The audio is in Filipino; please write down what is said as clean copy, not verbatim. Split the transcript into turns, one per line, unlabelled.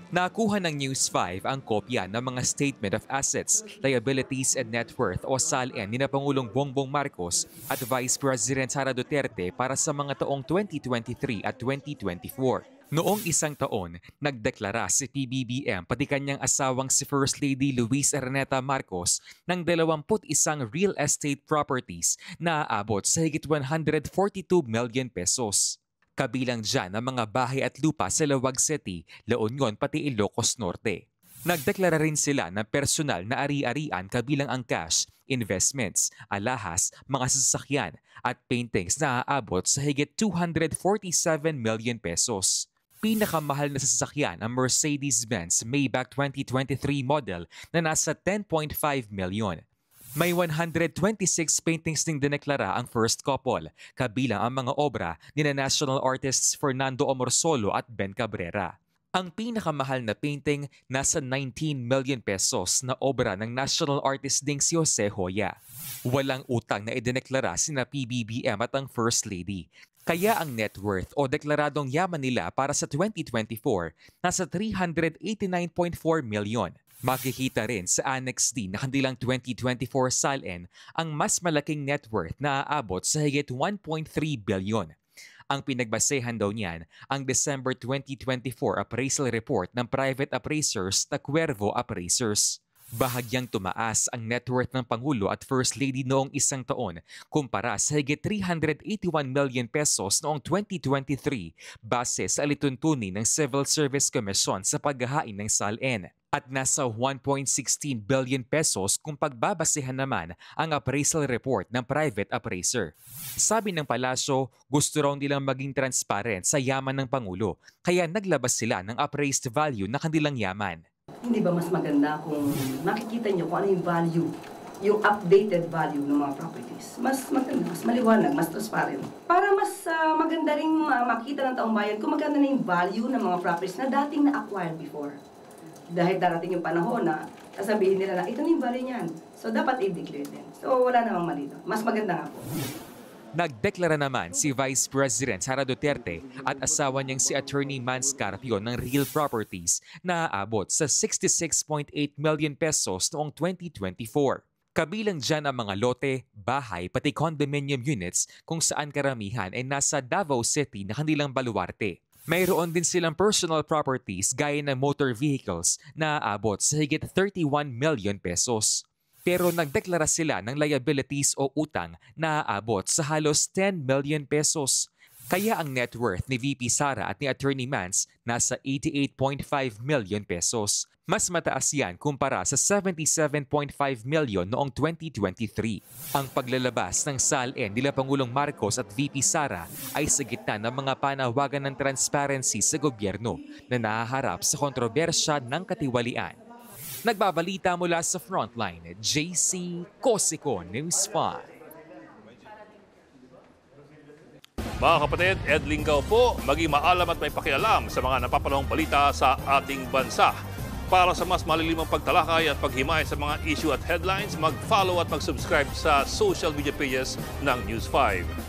Nakuha ng News 5 ang kopya ng mga Statement of Assets, Liabilities and Net Worth o SALN ni na Pangulong Bongbong Marcos at Vice President Sara Duterte para sa mga taong 2023 at 2024. Noong isang taon, nagdeklara si PBBM pati kanyang asawang si First Lady Luis Araneta Marcos ng 21 real estate properties na aabot sa higit 142 million pesos. Kabilang dyan ang mga bahay at lupa sa Lawag City, La Union pati Ilocos Norte. Nagdeklara rin sila ng personal na ari-arian kabilang ang cash, investments, alahas, mga sasakyan at paintings na aabot sa higit 247 million pesos. Pinakamahal na sasakyan ang Mercedes-Benz Maybach 2023 model na nasa 10.5 million. May 126 paintings ding dineklara ang first couple, kabilang ang mga obra ni na national artists Fernando Omorsolo at Ben Cabrera. Ang pinakamahal na painting nasa 19 million pesos na obra ng national artist ding si Jose Joya. Walang utang na idineklara sina PBBM at ang First Lady. Kaya ang net worth o deklaradong yaman nila para sa 2024 nasa 389.4 million. Makikita rin sa Annex D na kanilang 2024 SALN ang mas malaking net worth na aabot sa higit 1.3 billion. Ang pinagbasehan daw niyan ang December 2024 appraisal report ng private appraisers na Cuervo Appraisers. Bahagyang tumaas ang net worth ng Pangulo at First Lady noong isang taon kumpara sa higit 381 million pesos noong 2023 base sa alituntunin ng Civil Service Commission sa paghahain ng SALN. At nasa 1.16 billion pesos kung pagbabasehan naman ang appraisal report ng private appraiser. Sabi ng palasyo, gusto raw nilang maging transparent sa yaman ng Pangulo, kaya naglabas sila ng appraised value na kanilang yaman.
Hindi ba mas maganda kung makikita nyo kung ano yung value, yung updated value ng mga properties? Mas maganda, mas maliwanag, mas transparent. Para mas maganda rin makita ng taong bayan kung maganda na yung value ng mga properties na dating na-acquired before. Dahil darating yung panahon na sasabihin nila na ito na yung value niyan. So dapat i-declare din. So wala namang mali doon. Mas maganda nga po.
Nagdeklara naman si Vice President Sara Duterte at asawa niyang si Attorney Mans Carpio ng real properties na aabot sa 66.8 million pesos noong 2024. Kabilang dyan ang mga lote, bahay, pati condominium units kung saan karamihan ay nasa Davao City na kanilang baluarte. Mayroon din silang personal properties gaya ng motor vehicles na aabot sa higit 31 million pesos. Pero nagdeklara sila ng liabilities o utang na aabot sa halos 10 million pesos. Kaya ang net worth ni VP Sara at ni Attorney Mans nasa 88.5 million pesos. Mas mataas yan kumpara sa 77.5 million noong 2023. Ang paglalabas ng SALN nila Pangulong Marcos at VP Sara ay sa gitna ng mga panawagan ng transparency sa gobyerno na nahaharap sa kontrobersya ng katiwalian. Nagbabalita mula sa Frontline, JC Cosico, News 5.
Mga kapatid, Ed Lingaw po, maging maalam at may pakialam sa mga napapanahong balita sa ating bansa. Para sa mas malilimang pagtalakay at paghimay sa mga issue at headlines, mag-follow at mag-subscribe sa social media pages ng News 5.